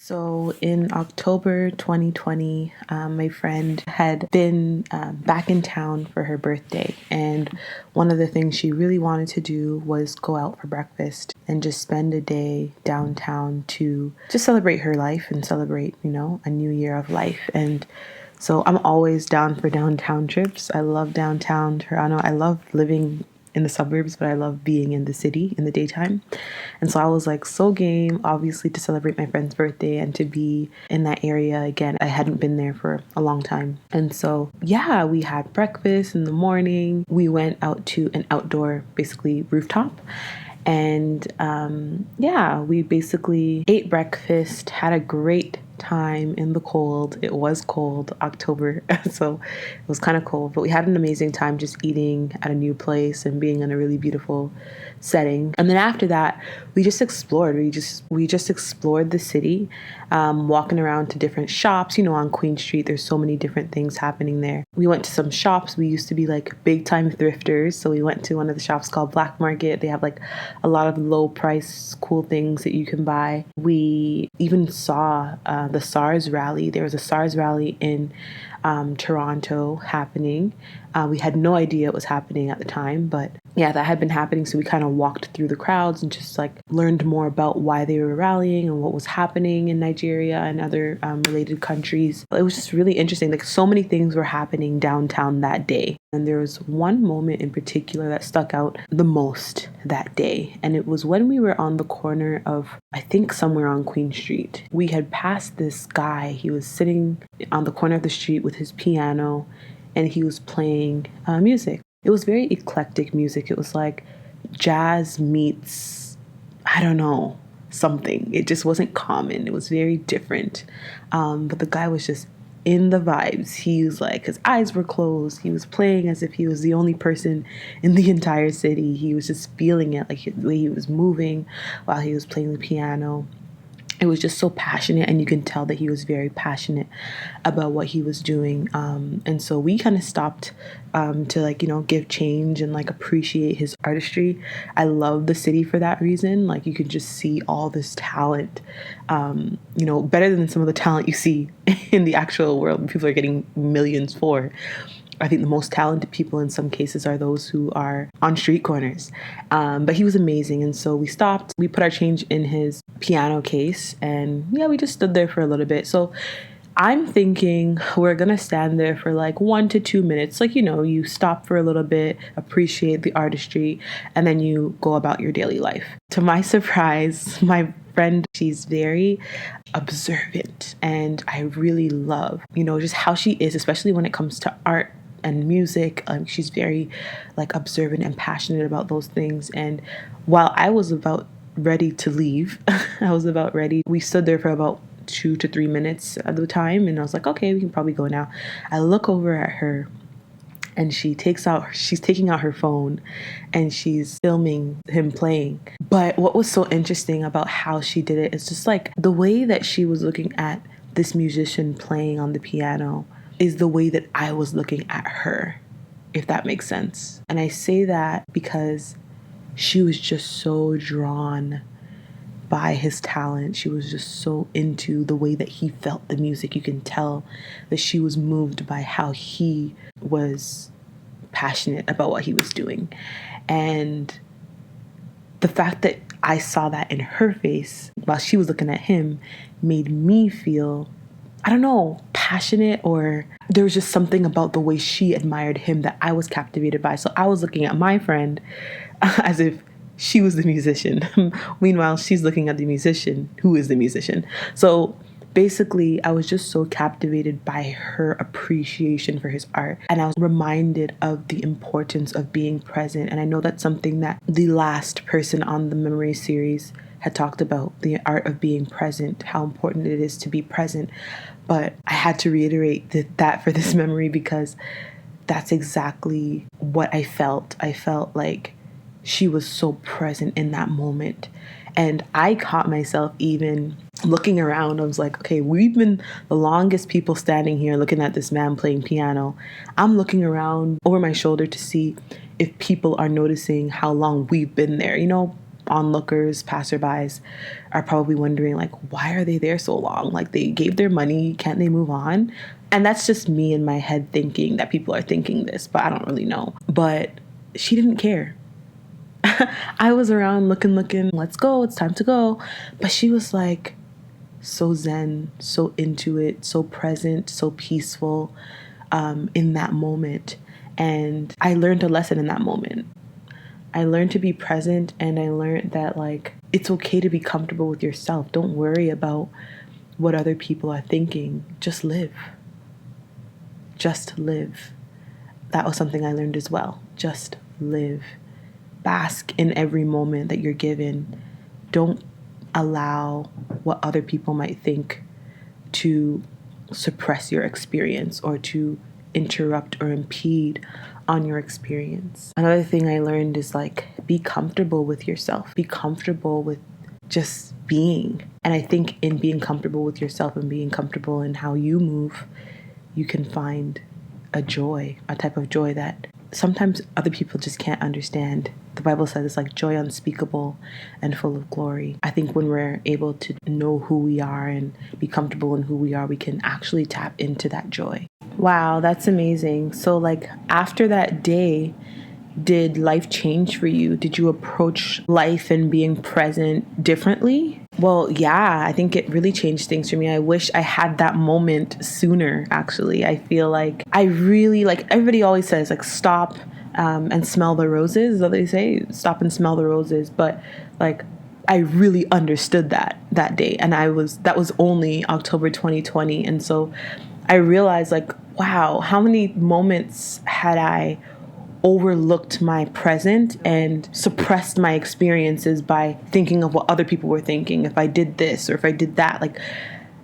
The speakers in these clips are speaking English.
So in October 2020, my friend had been back in town for her birthday. And one of the things she really wanted to do was go out for breakfast and just spend a day downtown to just celebrate her life and celebrate, a new year of life. And so I'm always down for downtown trips. I love downtown Toronto. I love living in the suburbs, but I love being in the city in the daytime. And so I was like so game, obviously, to celebrate my friend's birthday and to be in that area again. I hadn't been there for a long time. And so, yeah, we had breakfast in the morning. We went out to an outdoor, basically rooftop. And we basically ate breakfast, had a great time in the cold. It was cold, October, so it was kind of cold, but we had an amazing time just eating at a new place and being in a really beautiful setting. And then after that, we just explored. We just explored the city, walking around to different shops. On Queen Street, there's so many different things happening there. We went to some shops. We used to be like big time thrifters, so we went to one of the shops called Black Market. They have like a lot of low price cool things that you can buy. We even saw the SARS rally. There was a SARS rally in Toronto happening. We had no idea it was happening at the time, but yeah, that had been happening. So we kind of walked through the crowds and just like learned more about why they were rallying and what was happening in Nigeria and other related countries. It was just really interesting. Like so many things were happening downtown that day. And there was one moment in particular that stuck out the most that day. And it was when we were on the corner of, I think somewhere on Queen Street. We had passed this guy. He was sitting on the corner of the street with his piano and he was playing music. It was very eclectic music. It was like jazz meets, I don't know, something. It just wasn't common. It was very different. But the guy was just in the vibes. He was like, his eyes were closed. He was playing as if he was the only person in the entire city. He was just feeling it, like the way he was moving while he was playing the piano. It was just so passionate, and you can tell that he was very passionate about what he was doing. And so we kind of stopped to give change and like appreciate his artistry. I love the city for that reason. Like you could just see all this talent, better than some of the talent you see in the actual world. People are getting millions for. I think the most talented people in some cases are those who are on street corners. But he was amazing. And so we stopped, we put our change in his piano case, and we just stood there for a little bit. So I'm thinking we're going to stand there for like 1 to 2 minutes. Like, you stop for a little bit, appreciate the artistry, and then you go about your daily life. To my surprise, my friend, she's very observant, and I really love, just how she is, especially when it comes to art and music. She's very like observant and passionate about those things. And while I was about ready to leave, we stood there for about 2 to 3 minutes at the time, and I was like, okay, we can probably go now. I look over at her and she's taking out her phone and she's filming him playing. But what was so interesting about how she did it is just like the way that she was looking at this musician playing on the piano is the way that I was looking at her, if that makes sense. And I say that because she was just so drawn by his talent. She was just so into the way that he felt the music. You can tell that she was moved by how he was passionate about what he was doing. And the fact that I saw that in her face while she was looking at him made me feel, I don't know, passionate, or there was just something about the way she admired him that I was captivated by. So I was looking at my friend as if she was the musician. Meanwhile, she's looking at the musician who is the musician. So basically, I was just so captivated by her appreciation for his art. And I was reminded of the importance of being present. And I know that's something that the last person on the memory series had talked about, the art of being present, how important it is to be present. But I had to reiterate that for this memory because that's exactly what I felt. I felt like she was so present in that moment. And I caught myself even looking around. I was like, okay, we've been the longest people standing here looking at this man playing piano. I'm looking around over my shoulder to see if people are noticing how long we've been there. onlookers, passerbys are probably wondering, like, why are they there so long? Like, they gave their money, can't they move on? And that's just me in my head thinking that people are thinking this, but I don't really know. But she didn't care. I was around looking, let's go, it's time to go. But she was like so zen, so into it, so present, so peaceful in that moment. And I learned a lesson in that moment. I learned to be present, and I learned that, like, it's okay to be comfortable with yourself. Don't worry about what other people are thinking. Just live. Just live. That was something I learned as well. Just live. Bask in every moment that you're given. Don't allow what other people might think to suppress your experience or to interrupt or impede on your experience. Another thing I learned is, like, be comfortable with yourself. Be comfortable with just being. And I think in being comfortable with yourself and being comfortable in how you move, you can find a joy, a type of joy that sometimes other people just can't understand. The Bible says it's like joy unspeakable and full of glory. I think when we're able to know who we are and be comfortable in who we are, we can actually tap into that joy. Wow, that's amazing. So, like, after that day, did life change for you? Did you approach life and being present differently? Well, yeah, I think it really changed things for me. I wish I had that moment sooner, actually. I feel like I really, like, everybody always says, like, stop and smell the roses. Is what they say, stop and smell the roses. But, like, I really understood that day. And that was only October 2020. And so I realized, like, wow, how many moments had I overlooked my present and suppressed my experiences by thinking of what other people were thinking, if I did this or if I did that. Like,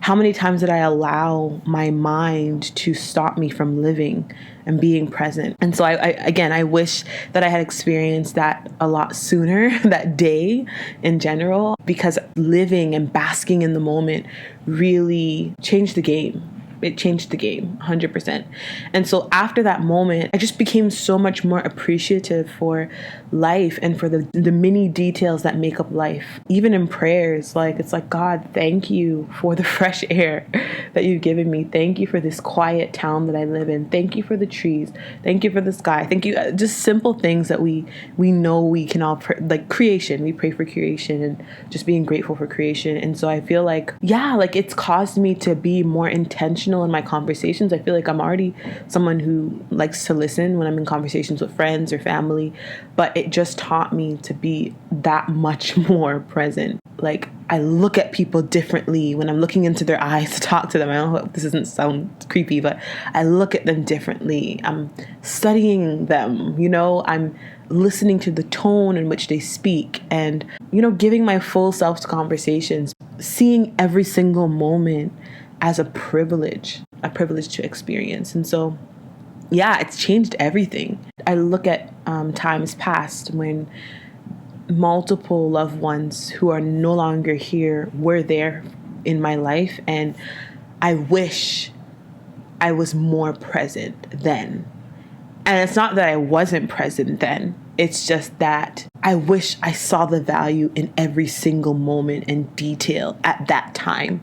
how many times did I allow my mind to stop me from living and being present? And so I wish that I had experienced that a lot sooner, that day in general, because living and basking in the moment really changed the game. It changed the game 100%. And so after that moment, I just became so much more appreciative for life and for the many details that make up life. Even in prayers, like, it's like, God, thank you for the fresh air that you've given me. Thank you for this quiet town that I live in. Thank you for the trees. Thank you for the sky. Thank you. Just simple things that we know we can all like creation. We pray for creation and just being grateful for creation. And so I feel like, yeah, like, it's caused me to be more intentional in my conversations. I feel like I'm already someone who likes to listen when I'm in conversations with friends or family, but it just taught me to be that much more present. Like, I look at people differently when I'm looking into their eyes to talk to them. I don't know if this doesn't sound creepy, but I look at them differently. I'm studying them, I'm listening to the tone in which they speak and, giving my full self to conversations, seeing every single moment as a privilege to experience. And so, yeah, it's changed everything. I look at times past when multiple loved ones who are no longer here were there in my life, and I wish I was more present then. And it's not that I wasn't present then. It's just that I wish I saw the value in every single moment and detail at that time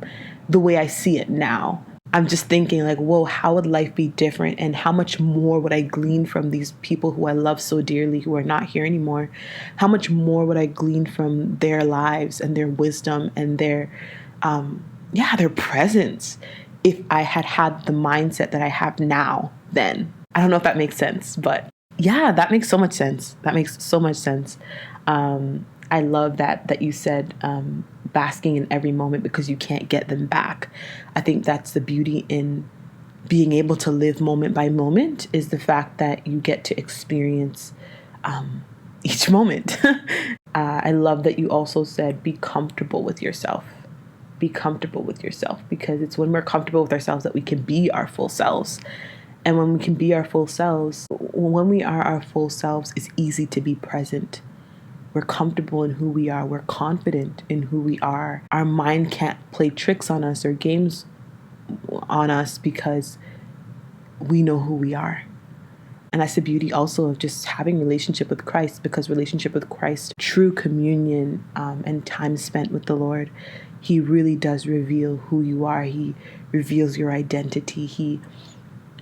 the way I see it now. I'm just thinking, like, whoa, how would life be different? And how much more would I glean from these people who I love so dearly, who are not here anymore? How much more would I glean from their lives and their wisdom and their presence if I had the mindset that I have now then? I don't know if that makes sense, but yeah, that makes so much sense. I love that you said basking in every moment because you can't get them back. I think that's the beauty in being able to live moment by moment, is the fact that you get to experience each moment. I love that you also said be comfortable with yourself. Be comfortable with yourself, because it's when we're comfortable with ourselves that we can be our full selves. And when we can be our full selves, when we are our full selves, it's easy to be present. We're comfortable in who we are. We're confident in who we are. Our mind can't play tricks on us or games on us because we know who we are. And that's the beauty also of just having relationship with Christ, because relationship with Christ, true communion, and time spent with the Lord, he really does reveal who you are. He reveals your identity. He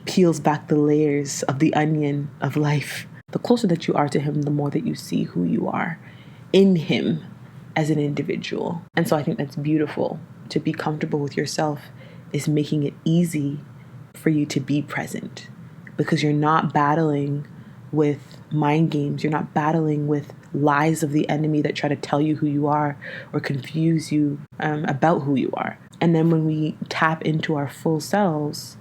peels back the layers of the onion of life. The closer that you are to him, the more that you see who you are in him as an individual. And so I think that's beautiful. To be comfortable with yourself is making it easy for you to be present, because you're not battling with mind games. You're not battling with lies of the enemy that try to tell you who you are or confuse you about who you are. And then when we tap into our full selves,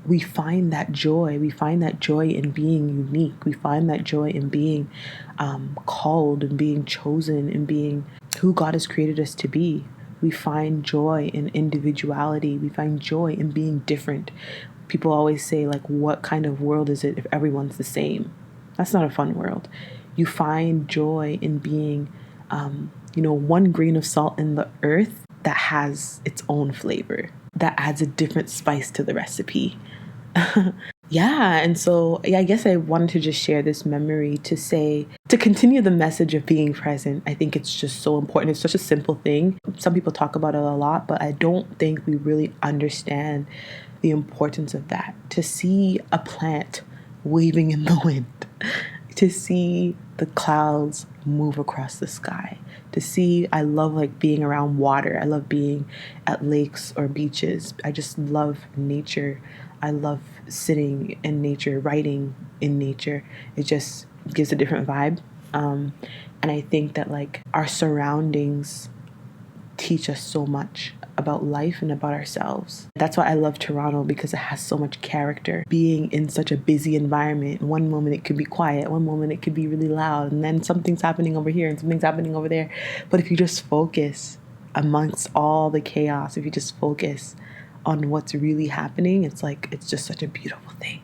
we find that joy. We find that joy in being unique. We find that joy in being called and being chosen and being who God has created us to be. We find joy in individuality. We find joy in being different. People always say, like, what kind of world is it if everyone's the same? That's not a fun world. You find joy in being, one grain of salt in the earth that has its own flavor, that adds a different spice to the recipe. Yeah. And so, I guess I wanted to just share this memory to continue the message of being present. I think it's just so important. It's such a simple thing. Some people talk about it a lot, but I don't think we really understand the importance of that. To see a plant waving in the wind, to see the clouds move across the sky, I love like being around water. I love being at lakes or beaches. I just love nature. I love sitting in nature, writing in nature. It just gives a different vibe. And I think that like our surroundings teach us so much about life and about ourselves. That's why I love Toronto, because it has so much character. Being in such a busy environment, one moment it could be quiet, one moment it could be really loud, and then something's happening over here and something's happening over there. But if you just focus amongst all the chaos, if you just focus on what's really happening, it's just such a beautiful thing.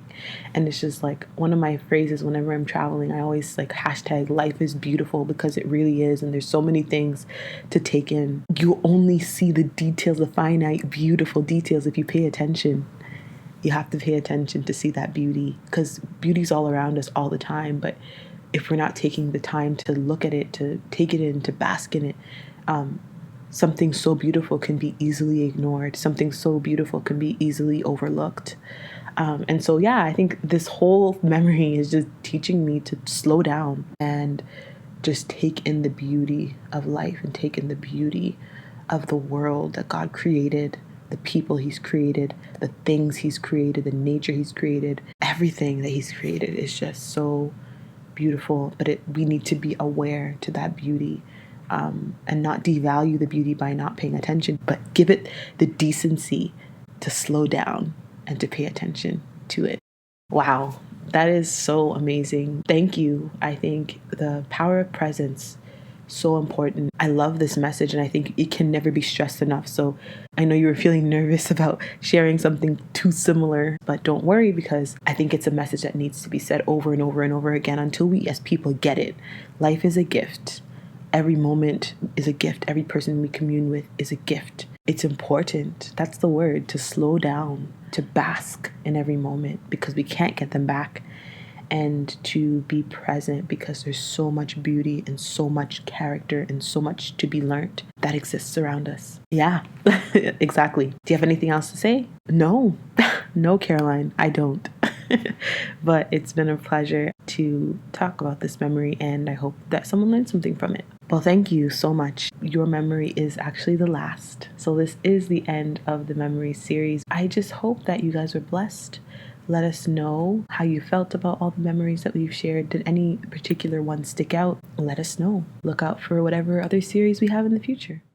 And it's just like one of my phrases whenever I'm traveling, I always like hashtag life is beautiful, because it really is. And there's so many things to take in. You only see the details, the finite, beautiful details if you pay attention. You have to pay attention to see that beauty, because beauty's all around us all the time. But if we're not taking the time to look at it, to take it in, to bask in it, something so beautiful can be easily ignored. Something so beautiful can be easily overlooked. And so, I think this whole memory is just teaching me to slow down and just take in the beauty of life and take in the beauty of the world that God created, the people he's created, the things he's created, the nature he's created. Everything that he's created is just so beautiful, but we need to be aware to that beauty, and not devalue the beauty by not paying attention, but give it the decency to slow down and to pay attention to it. Wow, that is so amazing. Thank you. I think the power of presence, so important. I love this message, and I think it can never be stressed enough. So I know you were feeling nervous about sharing something too similar, but don't worry, because I think it's a message that needs to be said over and over and over again until we as people get it. Life is a gift. Every moment is a gift. Every person we commune with is a gift. It's important. That's the word, to slow down, to bask in every moment, because we can't get them back, and to be present, because there's so much beauty and so much character and so much to be learned that exists around us. Yeah, exactly. Do you have anything else to say? No, no, Caroline, I don't. But it's been a pleasure to talk about this memory, and I hope that someone learned something from it. Well, thank you so much. Your memory is actually the last. So this is the end of the memory series. I just hope that you guys were blessed. Let us know how you felt about all the memories that we've shared. Did any particular one stick out? Let us know. Look out for whatever other series we have in the future.